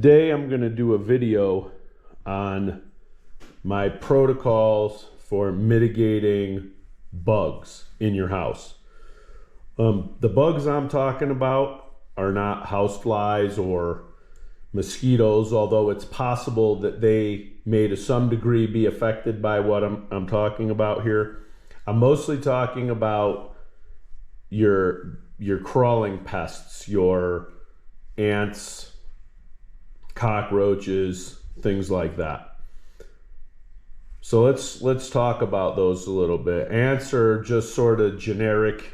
Today I'm going to do a video on my protocols for mitigating bugs in your house. The bugs I'm talking about are not houseflies or mosquitoes, although it's possible that they may to some degree be affected by what I'm talking about here. I'm mostly talking about your crawling pests, your ants, cockroaches, things like that. So let's talk about those a little bit. Ants are just sort of generic,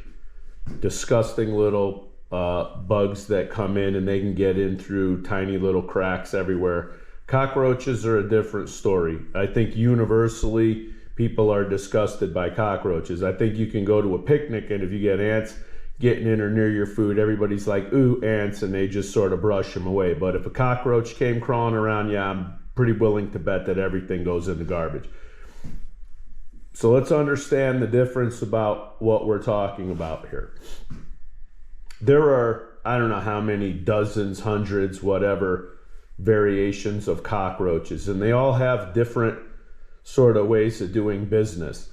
disgusting little bugs that come in and they can get in through tiny little cracks everywhere. Cockroaches are a different story. I think universally people are disgusted by cockroaches. I think you can go to a picnic and if you get ants getting in or near your food, everybody's like, ooh, ants, and they just sort of brush them away. But if a cockroach came crawling around, yeah, I'm pretty willing to bet that everything goes in the garbage. So let's understand the difference about what we're talking about here. There are, I don't know how many dozens, hundreds, whatever, variations of cockroaches, and they all have different sort of ways of doing business.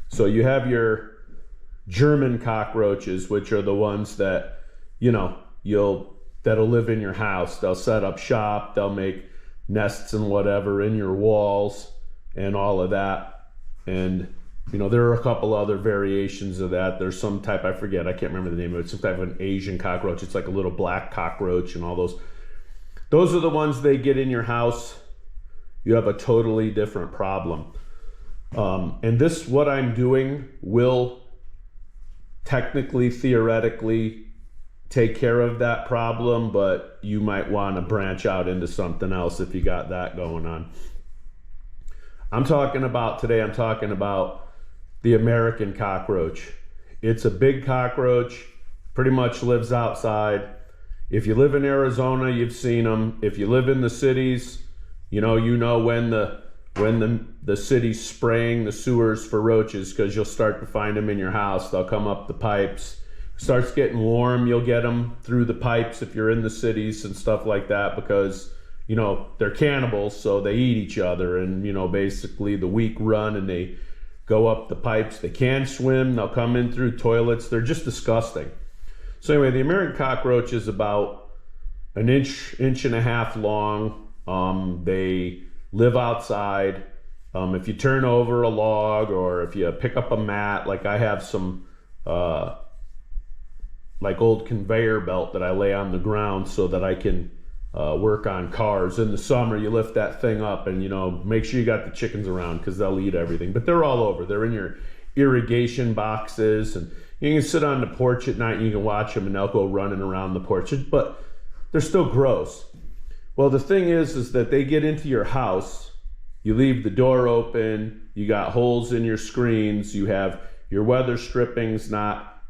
So you have your German cockroaches, which are the ones that, that'll live in your house. They'll set up shop, they'll make nests and whatever in your walls and all of that. And, there are a couple other variations of that. There's some type, I forget, I can't remember the name of it, some type of an Asian cockroach. It's like a little black cockroach and all those. Those are the ones they get in your house. You have a totally different problem. And this, what I'm doing, will technically, theoretically take care of that problem, but you might want to branch out into something else if you got that going on. I'm talking about the American cockroach. It's a big cockroach, pretty much lives outside. If you live in Arizona, you've seen them. If you live in the cities, you know when the city's spraying the sewers for roaches, because you'll start to find them in your house. They'll come up the pipes. Starts getting warm, you'll get them through the pipes if you're in the cities and stuff like that, because they're cannibals, so they eat each other, and basically the weak run and they go up the pipes. They can swim, they'll come in through toilets. They're just disgusting. So anyway, the American cockroach is about an inch and a half long. They live outside. If you turn over a log or if you pick up a mat, like I have some like old conveyor belt that I lay on the ground so that I can work on cars. In the summer, you lift that thing up and make sure you got the chickens around because they'll eat everything. But they're all over. They're in your irrigation boxes, and you can sit on the porch at night and you can watch them and they'll go running around the porch, but they're still gross. Well, the thing is that they get into your house. You leave the door open, you got holes in your screens, you have your weather strippings not,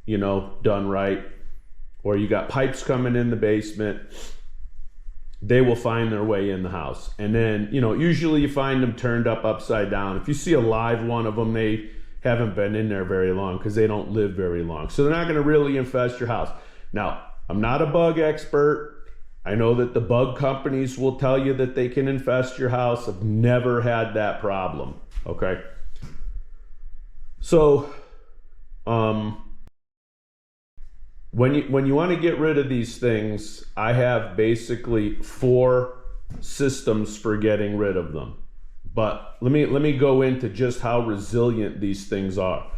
done right, or you got pipes coming in the basement. They will find their way in the house. And then, usually you find them turned up upside down. If you see a live one of them, they haven't been in there very long because they don't live very long. So they're not going to really infest your house. Now, I'm not a bug expert. I know that the bug companies will tell you that they can infest your house. I've never had that problem, okay? So, when you want to get rid of these things, I have basically 4 systems for getting rid of them. But let me go into just how resilient these things are.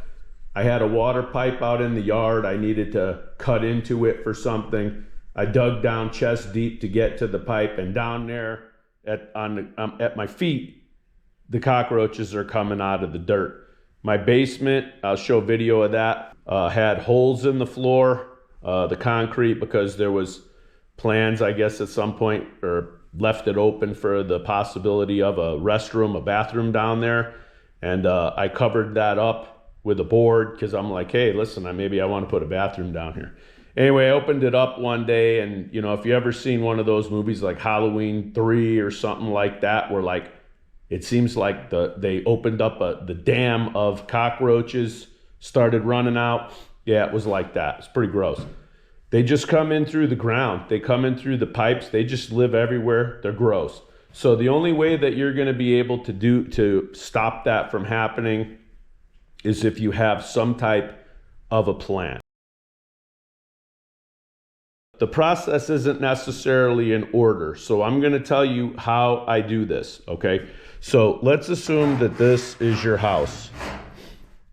I had a water pipe out in the yard. I needed to cut into it for something. I dug down chest deep to get to the pipe, and down there at my feet, the cockroaches are coming out of the dirt. My basement, I'll show video of that, had holes in the floor, the concrete, because there was plans, I guess, at some point, or left it open for the possibility of a restroom, a bathroom down there. And I covered that up with a board because I'm like, hey, listen, maybe I want to put a bathroom down here. Anyway, I opened it up one day, and if you ever seen one of those movies like Halloween 3 or something like that, where it seems like they opened up the dam of cockroaches, started running out. Yeah, it was like that. It's pretty gross. They just come in through the ground. They come in through the pipes. They just live everywhere. They're gross. So the only way that you're going to be able to stop that from happening is if you have some type of a plan. The process isn't necessarily in order, so I'm going to tell you how I do this, okay? So let's assume that this is your house,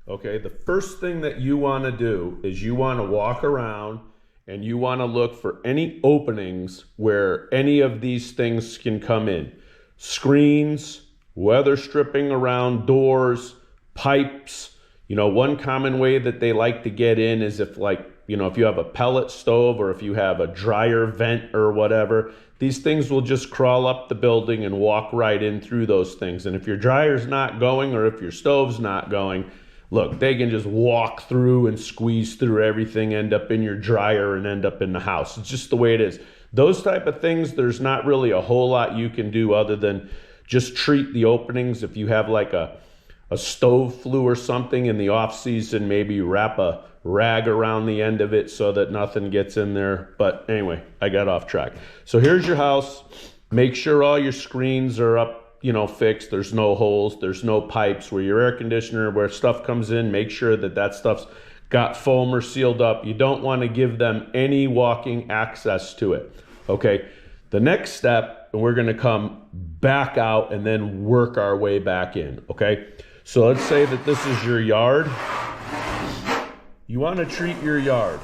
okay? The first thing that you want to do is you want to walk around and you want to look for any openings where any of these things can come in. Screens, weather stripping around doors, pipes. You know, one common way that they like to get in is if, like, you know, if you have a pellet stove or if you have a dryer vent or whatever, these things will just crawl up the building and walk right in through those things. And if your dryer's not going or if your stove's not going, look, they can just walk through and squeeze through everything, end up in your dryer and end up in the house. It's just the way it is. Those type of things, there's not really a whole lot you can do other than just treat the openings. If you have like a stove flue or something in the off season, maybe wrap a rag around the end of it so that nothing gets in there. But anyway, I got off track. So here's your house. Make sure all your screens are up, you know, fixed. There's no holes. There's no pipes where your air conditioner, where stuff comes in. Make sure that that stuff's got foam or sealed up. You don't want to give them any walking access to it. Okay. The next step, and we're going to come back out and then work our way back in. Okay. So let's say that this is your yard. You want to treat your yard.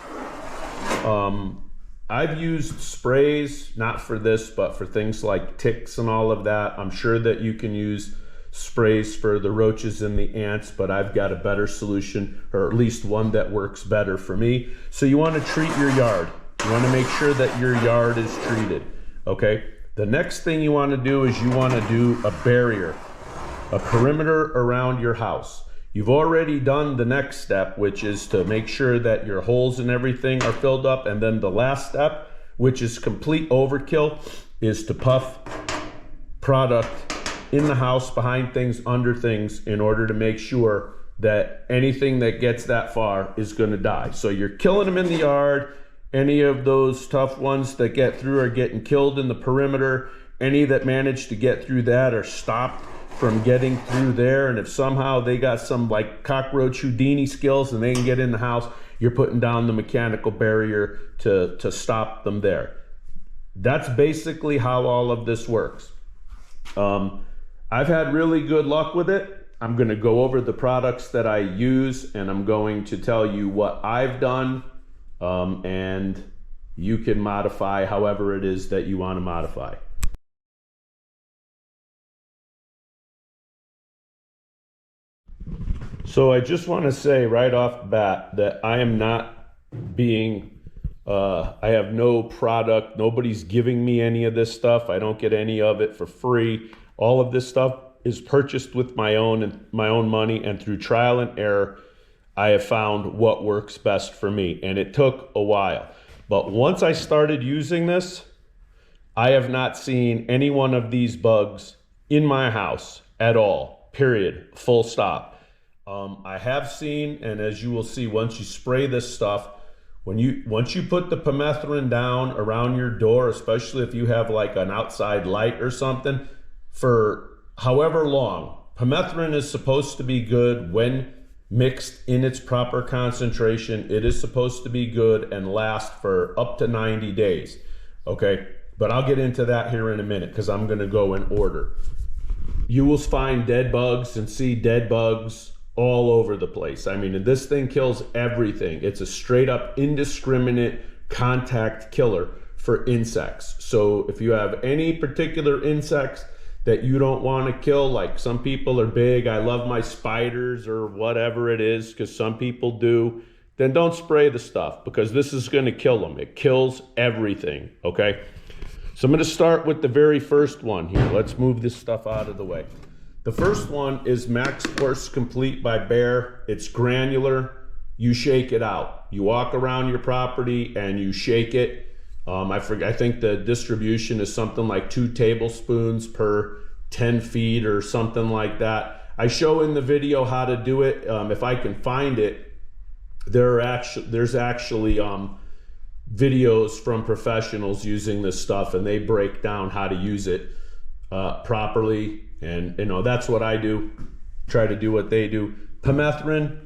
I've used sprays, not for this, but for things like ticks and all of that. I'm sure that you can use sprays for the roaches and the ants, but I've got a better solution, or at least one that works better for me. So you want to treat your yard. You want to make sure that your yard is treated, okay? The next thing you want to do is you want to do a barrier, a perimeter around your house. You've already done the next step, which is to make sure that your holes and everything are filled up. And then the last step, which is complete overkill, is to puff product in the house, behind things, under things, in order to make sure that anything that gets that far is going to die. So you're killing them in the yard. Any of those tough ones that get through are getting killed in the perimeter. Any that manage to get through that are stopped from getting through there. And if somehow they got some like cockroach Houdini skills and they can get in the house, you're putting down the mechanical barrier to stop them there. That's basically how all of this works. I've had really good luck with it. I'm going to go over the products that I use, and I'm going to tell you what I've done, and you can modify however it is that you want to modify. So I just want to say right off the bat that I am not being, I have no product. Nobody's giving me any of this stuff. I don't get any of it for free. All of this stuff is purchased with my own money, and through trial and error, I have found what works best for me. And it took a while. But once I started using this, I have not seen any one of these bugs in my house at all, period, full stop. I have seen, and as you will see, once you spray this stuff, once you put the Pemethrin down around your door, especially if you have like an outside light or something, for however long, Pemethrin is supposed to be good when mixed in its proper concentration. It is supposed to be good and last for up to 90 days. Okay, but I'll get into that here in a minute because I'm going to go in order. You will find dead bugs and see dead bugs all over the place. I mean, this thing kills everything. It's a straight up indiscriminate contact killer for insects. So if you have any particular insects that you don't want to kill, like some people are big, I love my spiders or whatever it is, because some people do, then don't spray the stuff, because this is going to kill them. It kills everything, okay? So I'm going to start with the very first one here. Let's move this stuff out of the way. The first one is Max Force Complete by Bear. It's granular. You shake it out. You walk around your property and you shake it. I think the distribution is something like 2 tablespoons per 10 feet or something like that. I show in the video how to do it. If I can find it, there's actually videos from professionals using this stuff, and they break down how to use it properly. And that's what I do. Try to do what they do. Pemethrin.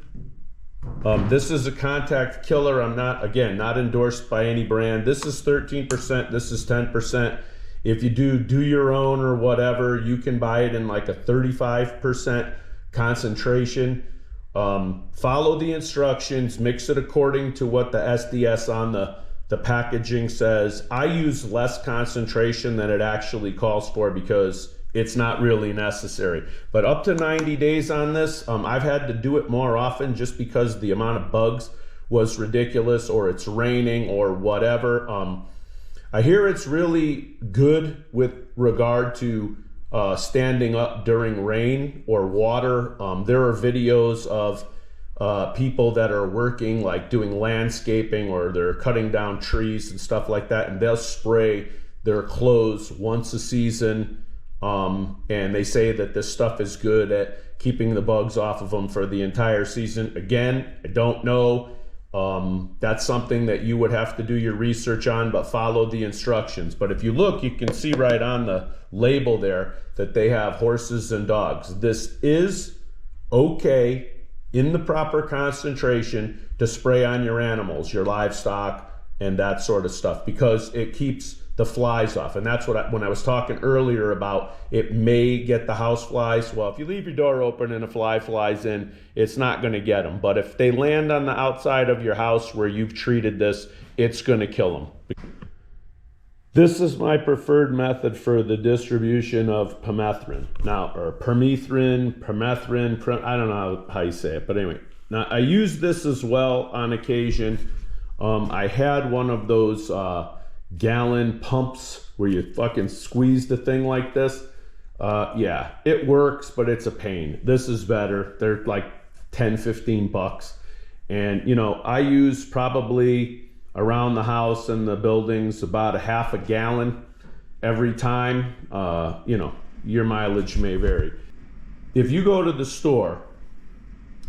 This is a contact killer. I'm not endorsed by any brand. This is 13%. This is 10%. If you do your own or whatever, you can buy it in like a 35% concentration. Follow the instructions, mix it according to what the SDS on the packaging says. I use less concentration than it actually calls for because it's not really necessary. But up to 90 days on this, I've had to do it more often just because the amount of bugs was ridiculous, or it's raining or whatever. I hear it's really good with regard to standing up during rain or water. There are videos of people that are working, like doing landscaping, or they're cutting down trees and stuff like that, and they'll spray their clothes once a season. And they say that this stuff is good at keeping the bugs off of them for the entire season. Again, I don't know. That's something that you would have to do your research on, but follow the instructions. But if you look, you can see right on the label there that they have horses and dogs. This is okay in the proper concentration to spray on your animals, your livestock, and that sort of stuff, because it keeps the flies off. And that's what when I was talking earlier about it may get the house flies. Well, if you leave your door open and a fly flies in, it's not going to get them. But if they land on the outside of your house where you've treated this, it's going to kill them. This is my preferred method for the distribution of Pemethrin. Now, or Pemethrin, I don't know how you say it, but anyway. Now, I use this as well on occasion. I had one of those gallon pumps where you fucking squeeze the thing like this. Yeah, it works, but it's a pain. This is better. They're like 10, 15 bucks. And, I use probably around the house and the buildings about a half a gallon every time. Your mileage may vary. If you go to the store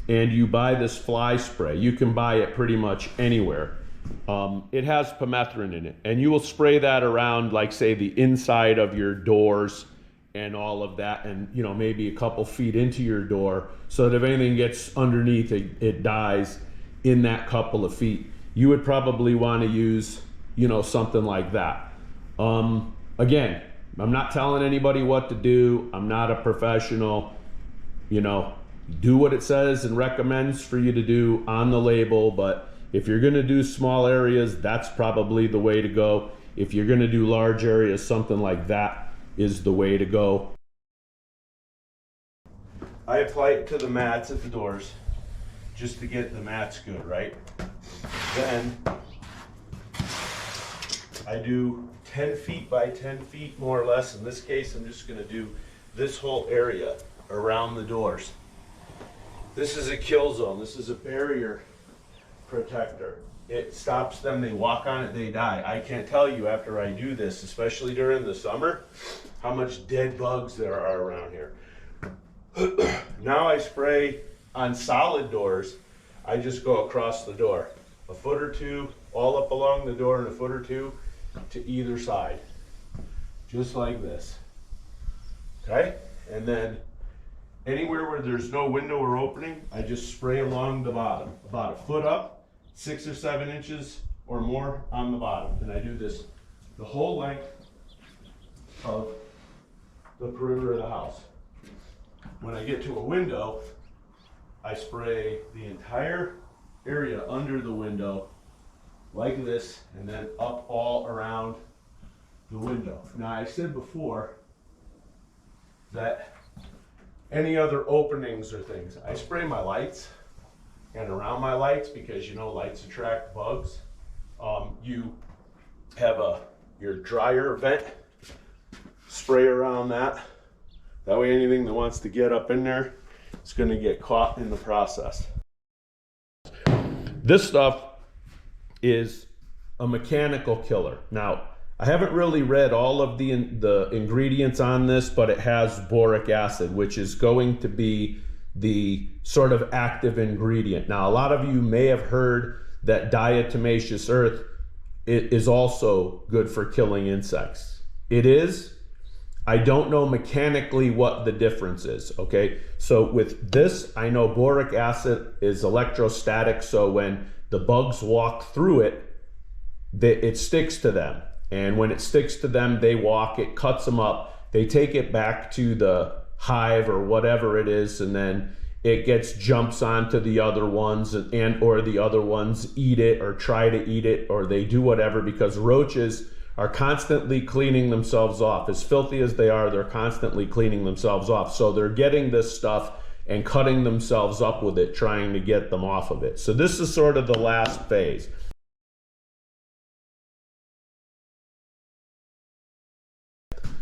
and you buy this fly spray, you can buy it pretty much anywhere. It has Pemethrin in it, and you will spray that around, like, say, the inside of your doors and all of that, and maybe a couple feet into your door, so that if anything gets underneath it dies in that couple of feet. You would probably want to use something like that. Again, I'm not telling anybody what to do. I'm not a professional. Do what it says and recommends for you to do on the label, but if you're going to do small areas, that's probably the way to go. If you're going to do large areas, something like that is the way to go. I apply it to the mats at the doors just to get the mats good, right? Then I do 10 feet by 10 feet, more or less. In this case, I'm just going to do this whole area around the doors. This is a kill zone. This is a barrier protector. It stops them. They walk on it, they die. I can't tell you after I do this, especially during the summer, how much dead bugs there are around here. Now I spray on solid doors. I just go across the door, a foot or two all up along the door, and a foot or two to either side, just like this. Okay, and then anywhere where there's no window or opening, I just spray along the bottom, about a foot up, 6 or 7 inches or more on the bottom. And I do this the whole length of the perimeter of the house. When I get to a window, I spray the entire area under the window like this, and then up all around the window. Now, I said before that any other openings or things, I spray my lights and around my lights, because lights attract bugs. You have your dryer vent, spray around that. That way anything that wants to get up in there is going to get caught in the process. This stuff is a mechanical killer. Now, I haven't really read all of the ingredients on this, but it has boric acid, which is going to be the sort of active ingredient. Now, a lot of you may have heard that diatomaceous earth it is also good for killing insects. It is. I don't know mechanically what the difference is, okay? So with this, I know boric acid is electrostatic, so when the bugs walk through it, it sticks to them. And when it sticks to them, they walk, it cuts them up, they take it back to the hive or whatever it is, and then it jumps onto the other ones, and or the other ones eat it or try to eat it, or they do whatever, because roaches are constantly cleaning themselves off. As filthy as they are, they're constantly cleaning themselves off. So they're getting this stuff and cutting themselves up with it, trying to get them off of it. So this is sort of the last phase.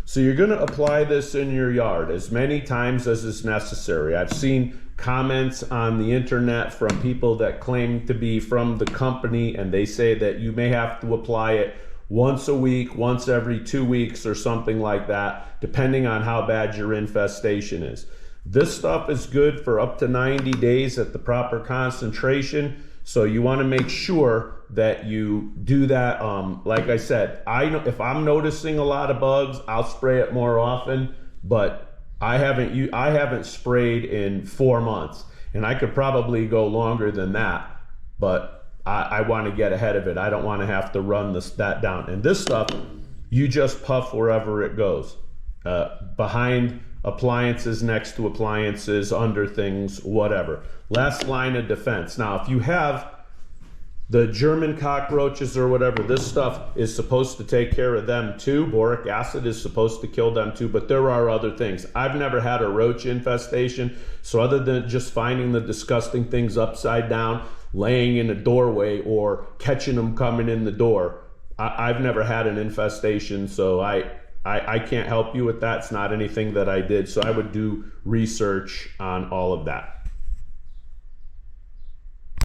So you're going to apply this in your yard as many times as is necessary. I've seen comments on the internet from people that claim to be from the company, and they say that you may have to apply it once a week, once every 2 weeks, or something like that, depending on how bad your infestation is. This stuff is good for up to 90 days at the proper concentration. So you want to make sure that you do that. Like I said, if I'm noticing a lot of bugs, I'll spray it more often, but I haven't sprayed in 4 months, and I could probably go longer than that, but I want to get ahead of it. I don't want to have to run that down. And this stuff, you just puff wherever it goes, behind appliances, next to appliances, under things, whatever. Last line of defense. Now, if you have the German cockroaches or whatever, this stuff is supposed to take care of them too. Boric acid is supposed to kill them too, but there are other things. I've never had a roach infestation, so other than just finding the disgusting things upside down, laying in a doorway, or catching them coming in the door, I've never had an infestation, so I can't help you with that. It's not anything that I did, so I would do research on all of that.